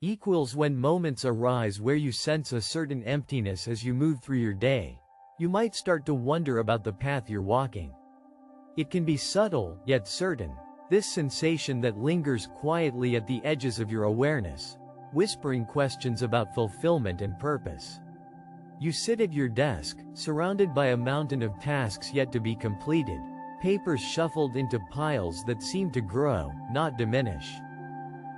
equals when moments arise where you sense a certain emptiness as you move through your day. You might start to wonder about the path you're walking. It can be subtle, yet certain. This sensation that lingers quietly at the edges of your awareness, whispering questions about fulfillment and purpose. You sit at your desk, surrounded by a mountain of tasks yet to be completed, papers shuffled into piles that seem to grow, not diminish.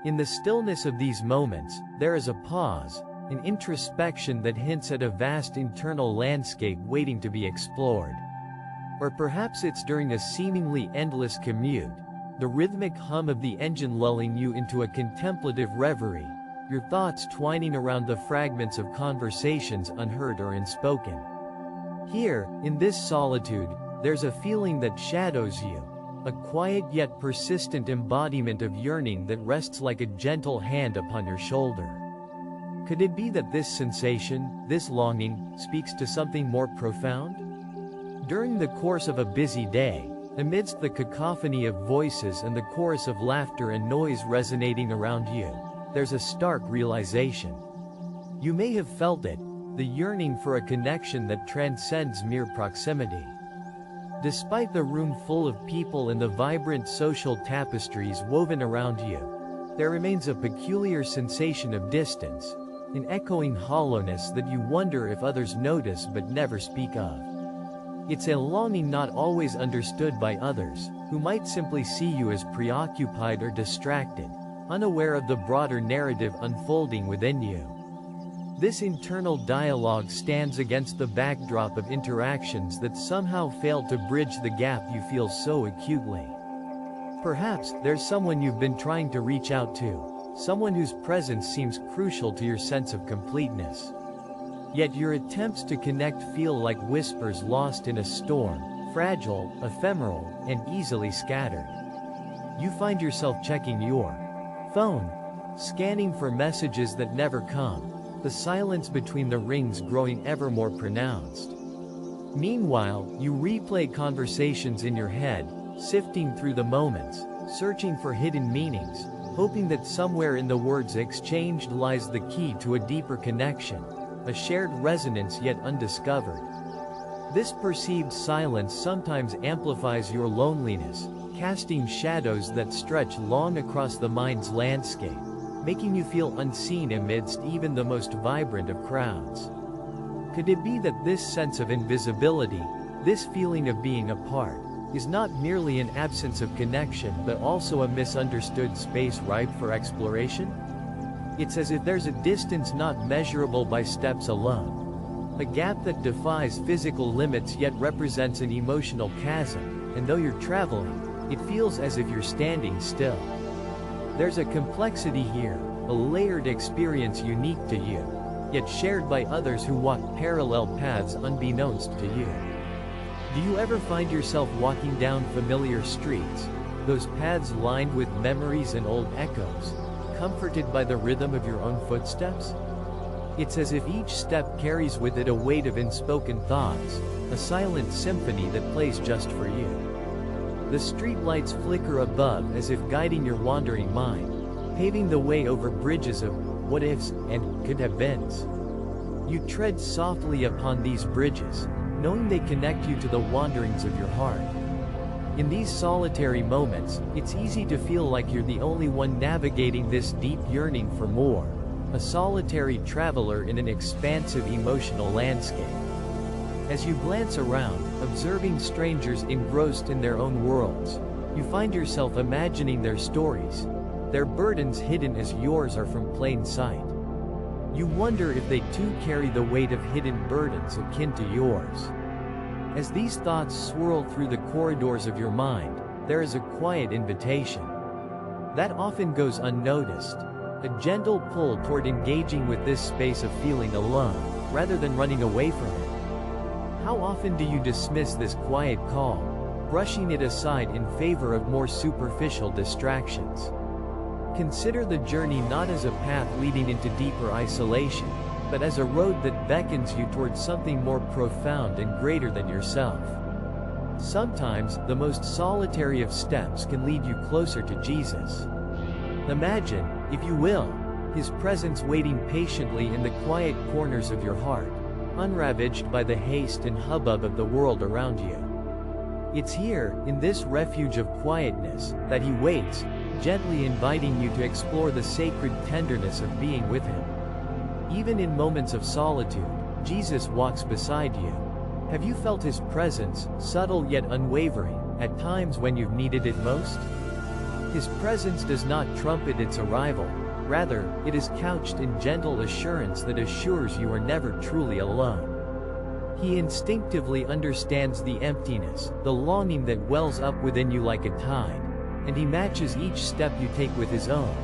In the stillness of these moments, there is a pause, an introspection that hints at a vast internal landscape waiting to be explored. Or perhaps it's during a seemingly endless commute, the rhythmic hum of the engine lulling you into a contemplative reverie, your thoughts twining around the fragments of conversations unheard or unspoken. Here, in this solitude, there's a feeling that shadows you, a quiet yet persistent embodiment of yearning that rests like a gentle hand upon your shoulder. Could it be that this sensation, this longing, speaks to something more profound? During the course of a busy day, amidst the cacophony of voices and the chorus of laughter and noise resonating around you, there's a stark realization. You may have felt it, the yearning for a connection that transcends mere proximity. Despite the room full of people and the vibrant social tapestries woven around you, there remains a peculiar sensation of distance, an echoing hollowness that you wonder if others notice but never speak of. It's a longing not always understood by others, who might simply see you as preoccupied or distracted, unaware of the broader narrative unfolding within you. This internal dialogue stands against the backdrop of interactions that somehow fail to bridge the gap you feel so acutely. Perhaps there's someone you've been trying to reach out to, someone whose presence seems crucial to your sense of completeness. Yet your attempts to connect feel like whispers lost in a storm, fragile, ephemeral, and easily scattered. You find yourself checking your phone, scanning for messages that never come, the silence between the rings growing ever more pronounced. Meanwhile, you replay conversations in your head, sifting through the moments, searching for hidden meanings, hoping that somewhere in the words exchanged lies the key to a deeper connection, a shared resonance yet undiscovered. This perceived silence sometimes amplifies your loneliness, casting shadows that stretch long across the mind's landscape, making you feel unseen amidst even the most vibrant of crowds. Could it be that this sense of invisibility, this feeling of being apart, is not merely an absence of connection but also a misunderstood space ripe for exploration? It's as if there's a distance not measurable by steps alone, a gap that defies physical limits yet represents an emotional chasm, and though you're traveling, it feels as if you're standing still. There's a complexity here, a layered experience unique to you, yet shared by others who walk parallel paths unbeknownst to you. Do you ever find yourself walking down familiar streets, those paths lined with memories and old echoes, comforted by the rhythm of your own footsteps? It's as if each step carries with it a weight of unspoken thoughts, a silent symphony that plays just for you. The streetlights flicker above as if guiding your wandering mind, paving the way over bridges of what-ifs and could-have-beens. You tread softly upon these bridges, knowing they connect you to the wanderings of your heart. In these solitary moments, it's easy to feel like you're the only one navigating this deep yearning for more, a solitary traveler in an expansive emotional landscape. As you glance around, observing strangers engrossed in their own worlds, you find yourself imagining their stories, their burdens hidden as yours are from plain sight. You wonder if they too carry the weight of hidden burdens akin to yours. As these thoughts swirl through the corridors of your mind, there is a quiet invitation that often goes unnoticed, a gentle pull toward engaging with this space of feeling alone, rather than running away from it. How often do you dismiss this quiet call, brushing it aside in favor of more superficial distractions? Consider the journey not as a path leading into deeper isolation, but as a road that beckons you towards something more profound and greater than yourself. Sometimes, the most solitary of steps can lead you closer to Jesus. Imagine, if you will, His presence waiting patiently in the quiet corners of your heart, unravaged by the haste and hubbub of the world around you. It's here, in this refuge of quietness, that He waits, gently inviting you to explore the sacred tenderness of being with Him. Even in moments of solitude, Jesus walks beside you. Have you felt His presence, subtle yet unwavering, at times when you've needed it most? His presence does not trumpet its arrival, rather, it is couched in gentle assurance that assures you are never truly alone. He instinctively understands the emptiness, the longing that wells up within you like a tide, and He matches each step you take with His own,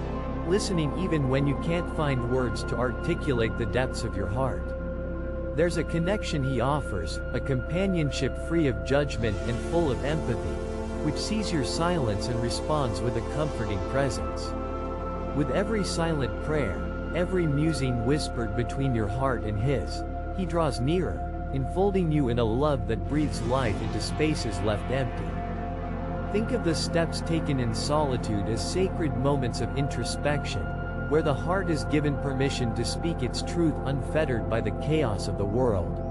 listening even when you can't find words to articulate the depths of your heart. There's a connection He offers, a companionship free of judgment and full of empathy, which sees your silence and responds with a comforting presence. With every silent prayer, every musing whispered between your heart and His, He draws nearer, enfolding you in a love that breathes life into spaces left empty. Think of the steps taken in solitude as sacred moments of introspection, where the heart is given permission to speak its truth unfettered by the chaos of the world.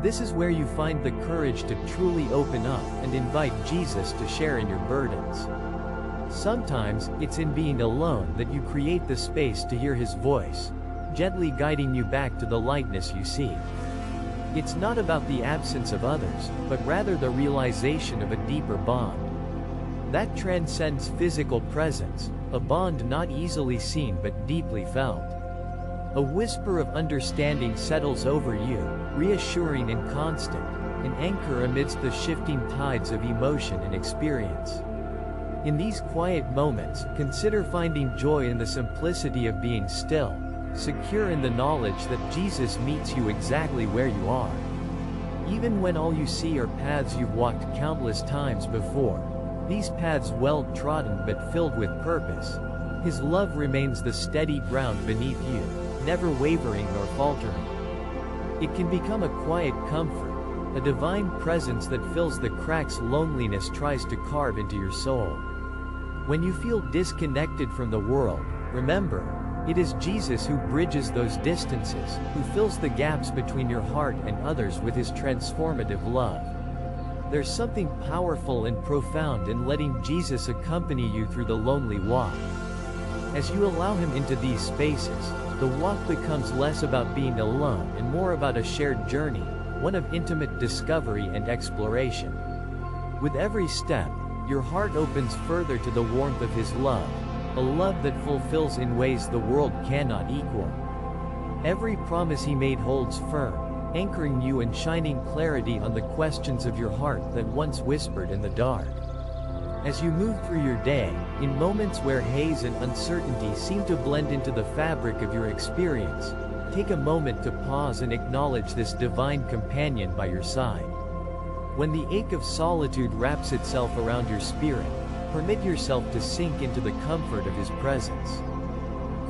This is where you find the courage to truly open up and invite Jesus to share in your burdens. Sometimes, it's in being alone that you create the space to hear His voice, gently guiding you back to the lightness you seek. It's not about the absence of others, but rather the realization of a deeper bond that transcends physical presence, a bond not easily seen but deeply felt. A whisper of understanding settles over you, reassuring and constant, an anchor amidst the shifting tides of emotion and experience. In these quiet moments, consider finding joy in the simplicity of being still, secure in the knowledge that Jesus meets you exactly where you are. Even when all you see are paths you've walked countless times before, these paths well trodden but filled with purpose, His love remains the steady ground beneath you, never wavering nor faltering. It can become a quiet comfort, a divine presence that fills the cracks loneliness tries to carve into your soul. When you feel disconnected from the world, remember, it is Jesus who bridges those distances, who fills the gaps between your heart and others with His transformative love. There's something powerful and profound in letting Jesus accompany you through the lonely walk. As you allow Him into these spaces, the walk becomes less about being alone and more about a shared journey, one of intimate discovery and exploration. With every step, your heart opens further to the warmth of His love, a love that fulfills in ways the world cannot equal. Every promise He made holds firm, anchoring you and shining clarity on the questions of your heart that once whispered in the dark. As you move through your day, in moments where haze and uncertainty seem to blend into the fabric of your experience, take a moment to pause and acknowledge this divine companion by your side. When the ache of solitude wraps itself around your spirit, permit yourself to sink into the comfort of His presence.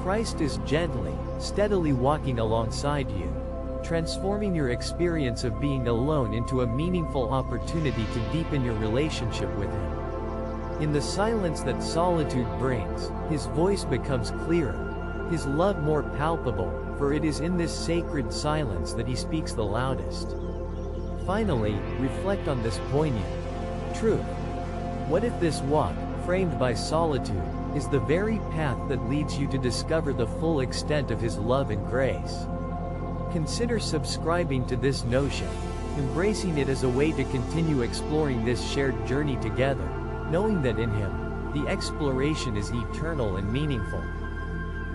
Christ is gently, steadily walking alongside you, transforming your experience of being alone into a meaningful opportunity to deepen your relationship with Him. In the silence that solitude brings, His voice becomes clearer, His love more palpable, for it is in this sacred silence that He speaks the loudest. Finally, reflect on this poignant truth. What if this walk, framed by solitude, is the very path that leads you to discover the full extent of His love and grace? Consider subscribing to this notion, embracing it as a way to continue exploring this shared journey together, knowing that in Him, the exploration is eternal and meaningful.